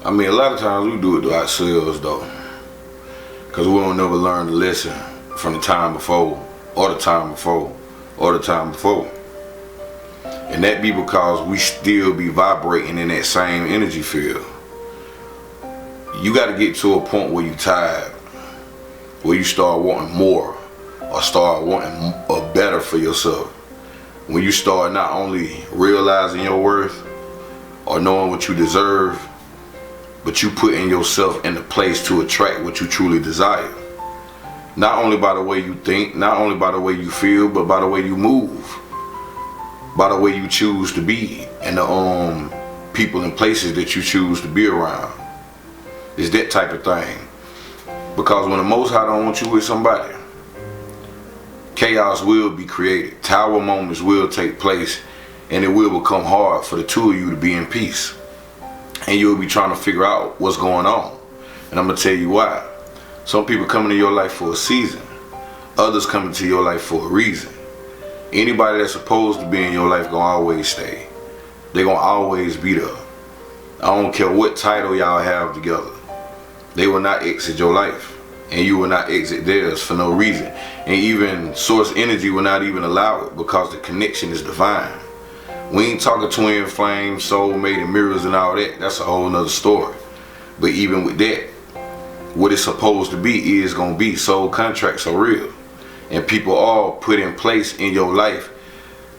I mean, a lot of times we do it to ourselves though, because we don't never learn the lesson from the time before, or the time before, or the time before. And that be because we still be vibrating in that same energy field. You got to get to a point where you tired, where you start wanting more, or start wanting a better for yourself. When you start not only realizing your worth or knowing what you deserve, but you putting yourself in the place to attract what you truly desire. Not only by the way you think, not only by the way you feel, but by the way you move, by the way you choose to be, and the people and places that you choose to be around. It's that type of thing. Because when the Most High don't want you with somebody, chaos will be created. Tower moments will take place, and it will become hard for the two of you to be in peace. And you'll be trying to figure out what's going on. And I'm going to tell you why. Some people come into your life for a season. Others come into your life for a reason. Anybody that's supposed to be in your life gonna always stay. They gonna always be there. I don't care what title y'all have together. They will not exit your life. And you will not exit theirs for no reason. And even source energy will not even allow it, because the connection is divine. We ain't talking twin flame, soulmate, and mirrors and all that. That's a whole nother story. But even with that, what it's supposed to be is gonna be. Soul contracts are real. And people are put in place in your life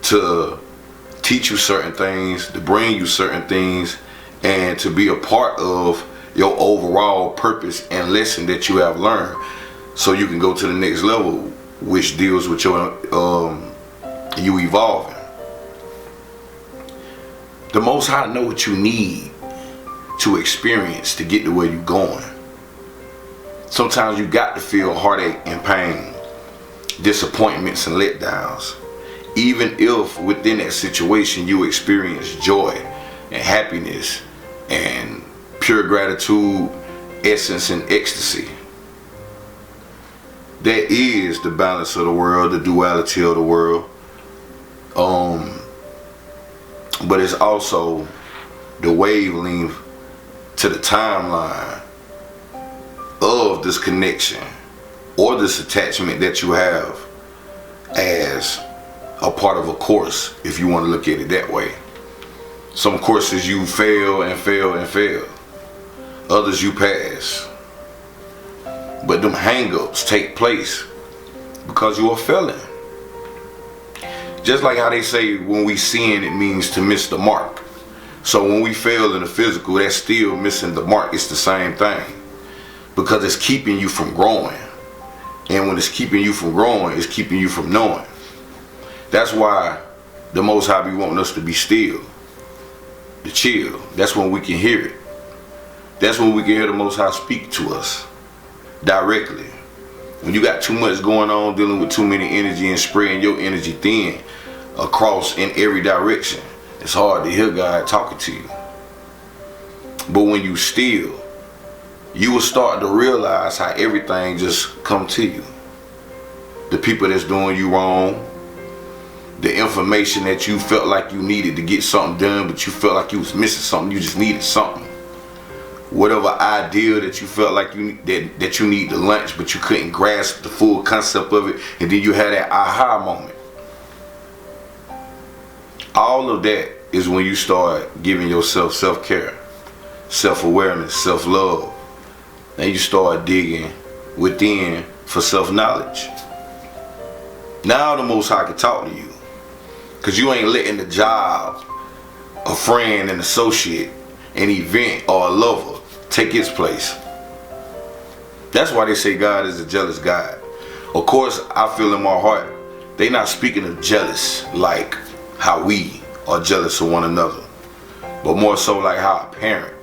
to teach you certain things, to bring you certain things, and to be a part of your overall purpose and lesson that you have learned, so you can go to the next level, which deals with your you evolving. The Most High know what you need to experience to get to where you're going. Sometimes you got to feel heartache and pain, disappointments and letdowns, even if within that situation you experience joy and happiness and pure gratitude, essence and ecstasy. That is the balance of the world, the duality of the world. But it's also the wavelength to the timeline of this connection or this attachment that you have as a part of a course, if you want to look at it that way. Some courses you fail and fail and fail. Others you pass. But them hang-ups take place because you are failing. Just like how they say when we sin, it means to miss the mark. So when we fail in the physical, that's still missing the mark. It's the same thing. Because it's keeping you from growing. And when it's keeping you from growing, it's keeping you from knowing. That's why the Most High be wanting us to be still, to chill. That's when we can hear it. That's when we can hear the Most High speak to us directly. When you got too much going on, dealing with too many energy and spreading your energy thin across in every direction, it's hard to hear God talking to you. But when you still, you will start to realize how everything just come to you. The people that's doing you wrong, the information that you felt like you needed to get something done, but you felt like you was missing something, you just needed something. Whatever idea that you felt like that you need to launch, but you couldn't grasp the full concept of it, and then you had that aha moment. All of that is when you start giving yourself self-care, self-awareness, self-love. And you start digging within for self-knowledge. Now the Most High can talk to you, because you ain't letting the job, a friend, an associate, an event, or a lover take its place. That's why they say God is a jealous God. Of course, I feel in my heart, they not speaking of jealous like how we are jealous of one another, but more so like how a parent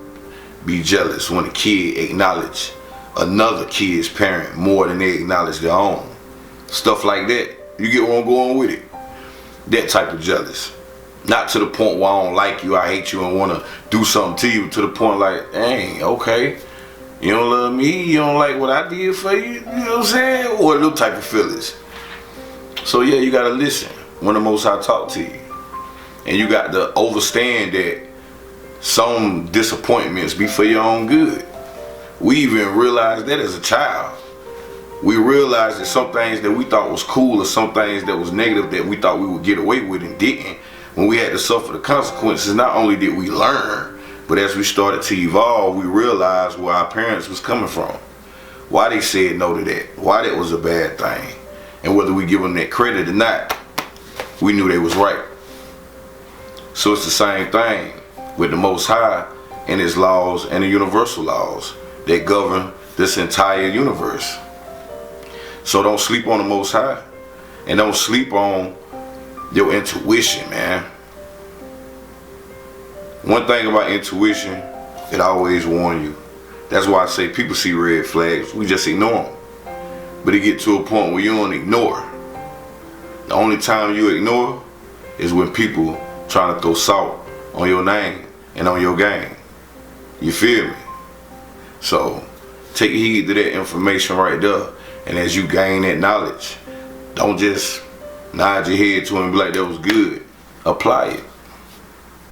be jealous when a kid acknowledge another kid's parent more than they acknowledge their own. Stuff like that. You get where I'm going with it? That type of jealous. Not to the point where I don't like you, I hate you, and want to do something to you, to the point like, dang, okay, you don't love me, you don't like what I did for you, you know what I'm saying? Or those type of feelings. So yeah, you got to listen when the Most High talk to you. And you got to understand that some disappointments be for your own good. We even realized that as a child. We realized that some things that we thought was cool or some things that was negative that we thought we would get away with and didn't. When we had to suffer the consequences, not only did we learn, but as we started to evolve, we realized where our parents was coming from. Why they said no to that. Why that was a bad thing. And whether we give them that credit or not, we knew they was right. So it's the same thing with the Most High and his laws and the universal laws that govern this entire universe. So don't sleep on the Most High. And don't sleep on your intuition, man. One thing about intuition, it always warns you. That's why I say people see red flags, we just ignore them. But it get to a point where you don't ignore. The only time you ignore is when people trying to throw salt on your name and on your game. You feel me? So take heed to that information right there. And as you gain that knowledge, don't just nod your head to it and be like, that was good. Apply it.